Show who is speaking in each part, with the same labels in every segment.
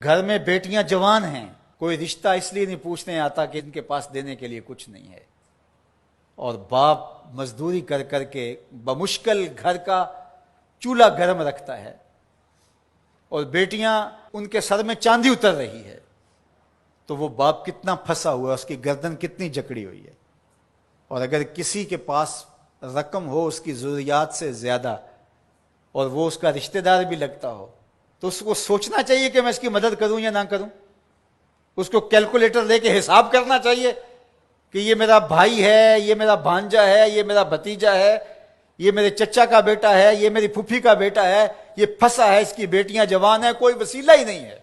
Speaker 1: घर में बेटियां जवान हैं, कोई रिश्ता इसलिए नहीं पूछने आता कि इनके पास देने के लिए कुछ नहीं है, और बाप मजदूरी कर करके बमुश्किल घर का चूल्हा गर्म रखता है, और बेटियां उनके सर में चांदी उतर रही है, तो वो बाप कितना फंसा हुआ है, उसकी गर्दन कितनी जकड़ी हुई है। और अगर किसी के पास रकम हो उसकी जरूरियात से ज्यादा, और वो उसका रिश्तेदार भी लगता हो, तो उसको सोचना चाहिए कि मैं इसकी मदद करूं या ना करूं। उसको कैलकुलेटर लेके हिसाब करना चाहिए कि ये मेरा भाई है, ये मेरा भांजा है, ये मेरा भतीजा है, ये मेरे चचा का बेटा है, ये मेरी फूफी का बेटा है, ये फंसा है, इसकी बेटियां जवान है, कोई वसीला ही नहीं है।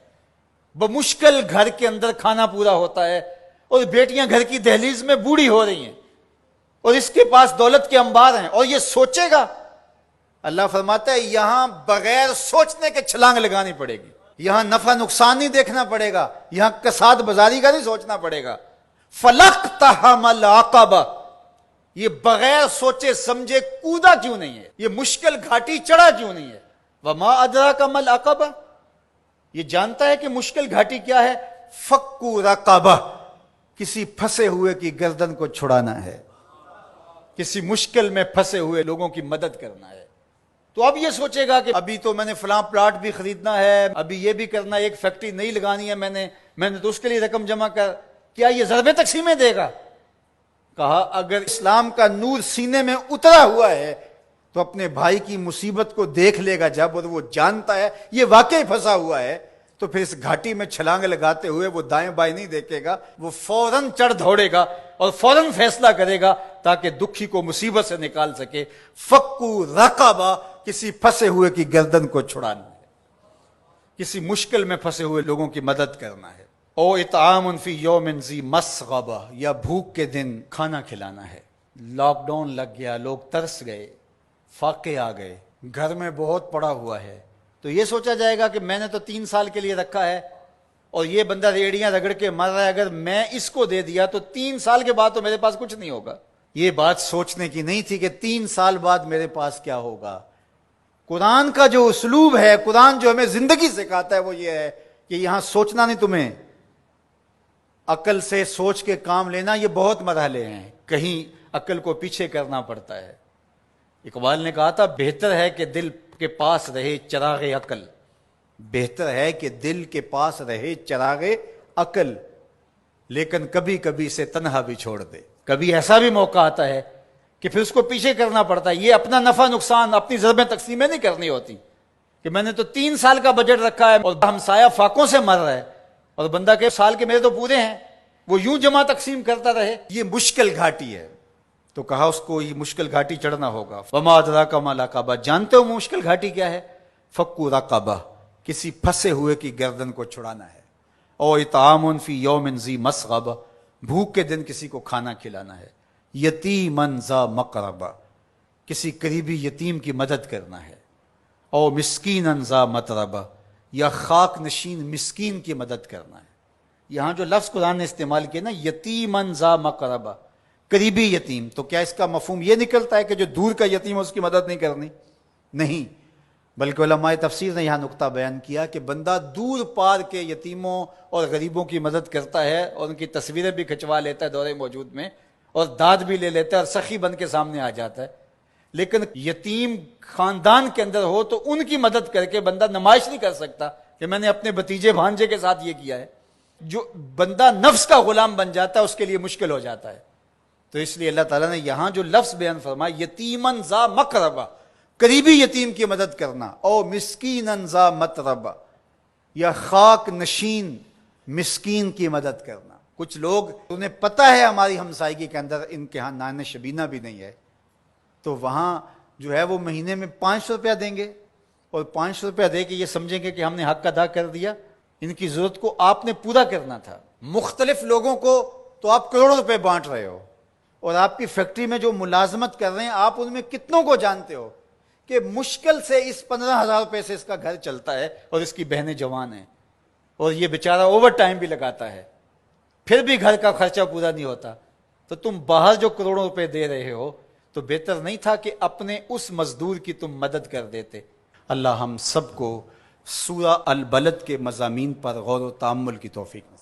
Speaker 1: बमुश्किल घर के अंदर खाना पूरा होता है, और बेटियां घर की दहलीज में बूढ़ी हो रही हैं, और इसके पास दौलत के अंबार हैं, और ये सोचेगा। अल्लाह फरमाता है यहां बगैर सोचने के छलांग लगानी पड़ेगी, यहां नफा नुकसान नहीं देखना पड़ेगा, यहां कसाद बाजारी का नहीं सोचना पड़ेगा। फलक तहमल आकबा, ये बगैर सोचे समझे कूदा क्यों नहीं है, ये मुश्किल घाटी चढ़ा क्यों नहीं है। वमा अदराका मल अकबा, ये जानता है कि मुश्किल घाटी क्या है। फक्कू रकाबा, किसी फंसे हुए की गर्दन को छुड़ाना है, किसी मुश्किल में फंसे हुए लोगों की मदद करना है। तो अब ये सोचेगा कि अभी तो मैंने फलां प्लाट भी खरीदना है, अभी ये भी करना है, एक फैक्ट्री नहीं लगानी है मैंने तो उसके लिए रकम जमा कर, क्या ये ज़रबे तक़सीमें देगा। कहा अगर इस्लाम का नूर सीने में उतरा हुआ है तो अपने भाई की मुसीबत को देख लेगा जब, और वो जानता है ये वाकई फंसा हुआ है, तो फिर इस घाटी में छलांग लगाते हुए वो दाएं बाएं नहीं देखेगा, वो फौरन चढ़ दौड़ेगा और फौरन फैसला करेगा ताकि दुखी को मुसीबत से निकाल सके। फक्कू रकाबा, किसी फंसे हुए की गर्दन को छुड़ाना है, किसी मुश्किल में फंसे हुए लोगों की मदद करना है। ओ इतामुन फी यौमिन ज़ी मस्ग़बा, या भूख के दिन खाना खिलाना है। लॉकडाउन लग गया, लोग तरस गए, फाके आ गए, घर में बहुत पड़ा हुआ है, तो ये सोचा जाएगा कि मैंने तो 3 साल के लिए रखा है और ये बंदा रेड़ियां रगड़ के मर रहा है, अगर मैं इसको दे दिया तो 3 साल के बाद तो मेरे पास कुछ नहीं होगा। ये बात सोचने की नहीं थी कि 3 साल बाद मेरे पास क्या होगा। कुरान का जो उसलूब है, कुरान जो हमें जिंदगी सिखाता है वो ये है कि यहां सोचना नहीं, तुम्हें अकल से सोच के काम लेना। ये बहुत मरहले हैं, कहीं अकल को पीछे करना पड़ता है। इकबाल ने कहा था बेहतर है कि दिल के पास रहे चरागे अकल, बेहतर है कि दिल के पास रहे चरागे अकल, लेकिन कभी कभी से तन्हा भी छोड़ दे। कभी ऐसा भी मौका आता है कि फिर उसको पीछे करना पड़ता है। ये अपना नफा नुकसान, अपनी ज़रबें तकसीमें नहीं करनी होती कि मैंने तो 3 साल का बजट रखा है और हमसाया फाकों से मर रहा है, और बंदा के साल के मेरे तो पूरे हैं, वो यूं जमा तकसीम करता रहे। ये मुश्किल घाटी है। तो कहा उसको ये मुश्किल घाटी चढ़ना होगा। वमा अदराका मा अक़बा, जानते हो मुश्किल घाटी क्या है। फक्कू रक़बा, किसी फंसे हुए की गर्दन को छुड़ाना है। और इतामुन फी यौमिन ज़ी मस्ग़बा, भूख के दिन किसी को खाना खिलाना है। यतीमन ज़ा मक़रबा, किसी करीबी यतीम की मदद करना है। और मिस्कीनन ज़ा मतरबा, या खाक नशीन मिस्कीन की मदद करना है। यहां जो लफ्ज़ कुरान ने इस्तेमाल किया ना, यतीमन ज़ा मक़रबा, करीबी यतीम, तो क्या इसका मफहूम यह निकलता है कि जो दूर का यतीम है उसकी मदद नहीं करनी? नहीं, बल्कि उलमाए तफसीर ने यहां नुक्ता बयान किया कि बंदा दूर पार के यतीमों और गरीबों की मदद करता है, और उनकी तस्वीरें भी खिंचवा लेता है दौरे मौजूद में, और दाद भी ले लेता है और सखी बन के सामने आ जाता है। लेकिन यतीम खानदान के अंदर हो तो उनकी मदद करके बंदा नुमाइश नहीं कर सकता कि मैंने अपने भतीजे भांजे के साथ ये किया है। जो बंदा नफ्स का गुलाम बन जाता है उसके लिए मुश्किल हो जाता है। तो इसलिए अल्लाह ताला ने यहां जो लफ्ज बयान फरमाया, यतीमन ज़ा मक़रबा, करीबी यतीम की मदद करना, और मिस्कीनन ज़ा मतरबा, या खाक नशीन मिस्कीन की मदद करना। कुछ लोग, उन्हें पता है हमारी हमसायगी के अंदर इनके यहां नान शबीना भी नहीं है, तो वहां जो है वो महीने में 500 रुपया देंगे, और 500 रुपया दे के ये समझेंगे कि हमने हक अदा कर दिया। इनकी जरूरत को आपने पूरा करना था। मुख्तलिफ लोगों को तो आप करोड़ों रुपए बांट रहे हो, और आपकी फैक्ट्री में जो मुलाजमत कर रहे हैं आप उनमें कितनों को जानते हो कि मुश्किल से इस 15,000 रुपए से इसका घर चलता है, और इसकी बहनें जवान हैं, और ये बेचारा ओवर टाइम भी लगाता है, फिर भी घर का खर्चा पूरा नहीं होता। तो तुम बाहर जो करोड़ों रुपए दे रहे हो, तो बेहतर नहीं था कि अपने उस मजदूर की तुम मदद कर देते। अल्लाह हम सबको सूरा अल बलद के मज़ामीन पर गौर व तअम्मुल की तौफीक नसीब।